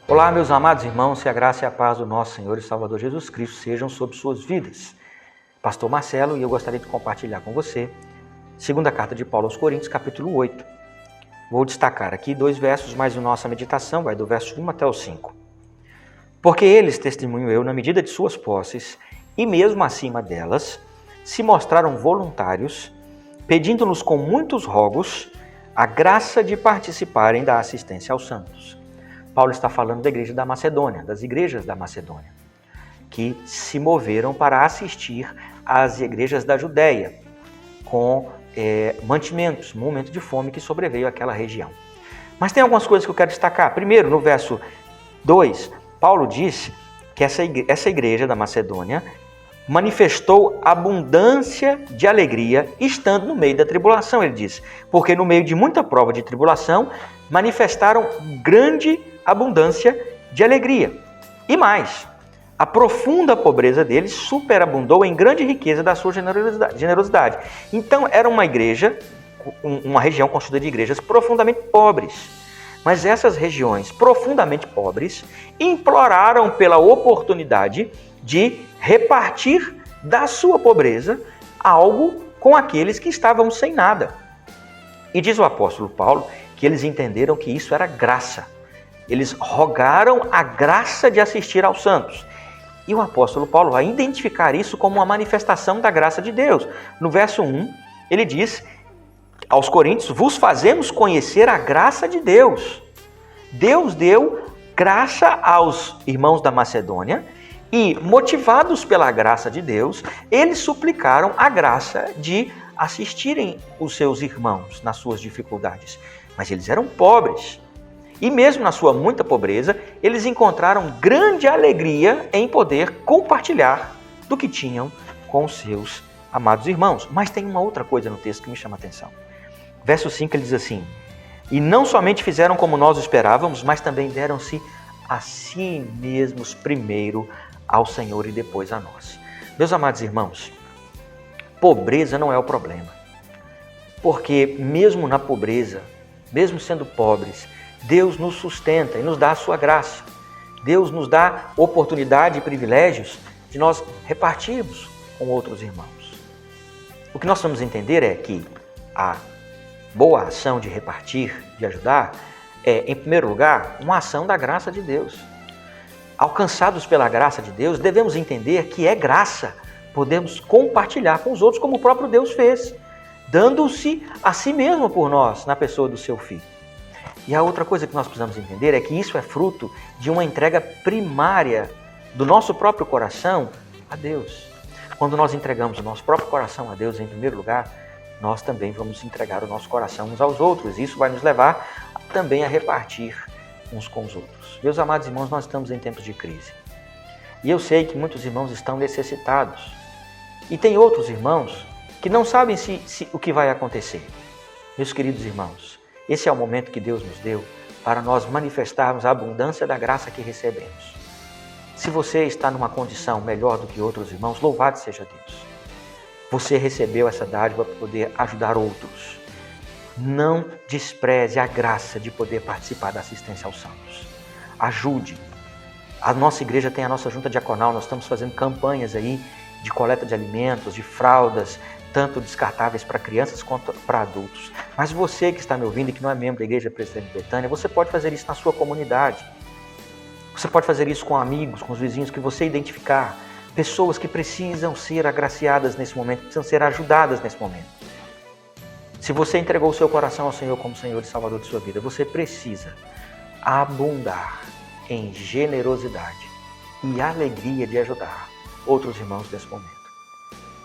Olá, meus amados irmãos, que a graça e a paz do nosso Senhor e Salvador Jesus Cristo sejam sobre suas vidas. Pastor Marcelo, e eu gostaria de compartilhar com você segunda carta de Paulo aos Coríntios, capítulo 8. Vou destacar aqui 2 versos, mas a nossa meditação vai do verso 1 até o 5. Porque eles, testemunho eu, na medida de suas posses, e mesmo acima delas, se mostraram voluntários, pedindo-nos com muitos rogos a graça de participarem da assistência aos santos. Paulo está falando da igreja da Macedônia, das igrejas da Macedônia, que se moveram para assistir às igrejas da Judéia, com mantimentos, um momento de fome que sobreveio àquela região. Mas tem algumas coisas que eu quero destacar. Primeiro, no verso 2, Paulo diz que essa igreja da Macedônia manifestou abundância de alegria estando no meio da tribulação, ele diz. Porque no meio de muita prova de tribulação, manifestaram grande abundância de alegria. E mais, a profunda pobreza deles superabundou em grande riqueza da sua generosidade. Então, era uma igreja, uma região constituída de igrejas profundamente pobres. Mas essas regiões profundamente pobres imploraram pela oportunidade de repartir da sua pobreza algo com aqueles que estavam sem nada. E diz o apóstolo Paulo que eles entenderam que isso era graça. Eles rogaram a graça de assistir aos santos. E o apóstolo Paulo vai identificar isso como uma manifestação da graça de Deus. No verso 1, ele diz aos Coríntios: vos fazemos conhecer a graça de Deus. Deus deu graça aos irmãos da Macedônia e, motivados pela graça de Deus, eles suplicaram a graça de assistirem os seus irmãos nas suas dificuldades. Mas eles eram pobres. E mesmo na sua muita pobreza, eles encontraram grande alegria em poder compartilhar do que tinham com os seus amados irmãos. Mas tem uma outra coisa no texto que me chama a atenção. Verso 5 ele diz assim: e não somente fizeram como nós esperávamos, mas também deram-se a si mesmos primeiro ao Senhor e depois a nós. Meus amados irmãos, pobreza não é o problema. Porque mesmo na pobreza, mesmo sendo pobres, Deus nos sustenta e nos dá a sua graça. Deus nos dá oportunidade e privilégios de nós repartirmos com outros irmãos. O que nós vamos entender é que a boa ação de repartir, de ajudar, é, em primeiro lugar, uma ação da graça de Deus. Alcançados pela graça de Deus, devemos entender que é graça. Podemos compartilhar com os outros como o próprio Deus fez, dando-se a si mesmo por nós, na pessoa do seu Filho. E a outra coisa que nós precisamos entender é que isso é fruto de uma entrega primária do nosso próprio coração a Deus. Quando nós entregamos o nosso próprio coração a Deus em primeiro lugar, nós também vamos entregar o nosso coração uns aos outros. Isso vai nos levar também a repartir uns com os outros. Meus amados irmãos, nós estamos em tempos de crise. E eu sei que muitos irmãos estão necessitados. E tem outros irmãos que não sabem o que vai acontecer. Meus queridos irmãos, esse é o momento que Deus nos deu para nós manifestarmos a abundância da graça que recebemos. Se você está numa condição melhor do que outros irmãos, louvado seja Deus. Você recebeu essa dádiva para poder ajudar outros. Não despreze a graça de poder participar da assistência aos santos. Ajude. A nossa igreja tem a nossa junta diaconal, nós estamos fazendo campanhas aí de coleta de alimentos, de fraldas, tanto descartáveis para crianças quanto para adultos. Mas você que está me ouvindo e que não é membro da Igreja Presbiteriana de Betânia, você pode fazer isso na sua comunidade. Você pode fazer isso com amigos, com os vizinhos que você identificar. Pessoas que precisam ser agraciadas nesse momento, precisam ser ajudadas nesse momento. Se você entregou o seu coração ao Senhor como Senhor e Salvador de sua vida, você precisa abundar em generosidade e alegria de ajudar outros irmãos nesse momento.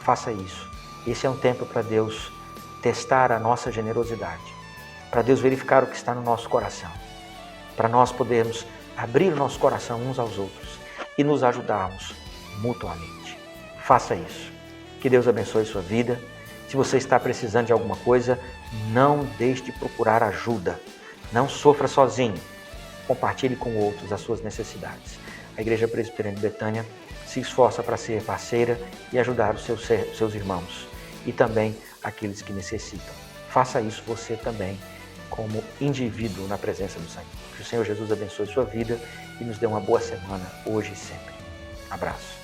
Faça isso. Esse é um tempo para Deus testar a nossa generosidade, para Deus verificar o que está no nosso coração, para nós podermos abrir o nosso coração uns aos outros e nos ajudarmos mutuamente. Faça isso. Que Deus abençoe sua vida. Se você está precisando de alguma coisa, não deixe de procurar ajuda. Não sofra sozinho. Compartilhe com outros as suas necessidades. A Igreja Presbiteriana de Betânia se esforça para ser parceira e ajudar os seus irmãos e também aqueles que necessitam. Faça isso você também como indivíduo na presença do Senhor. Que o Senhor Jesus abençoe sua vida e nos dê uma boa semana hoje e sempre. Abraço.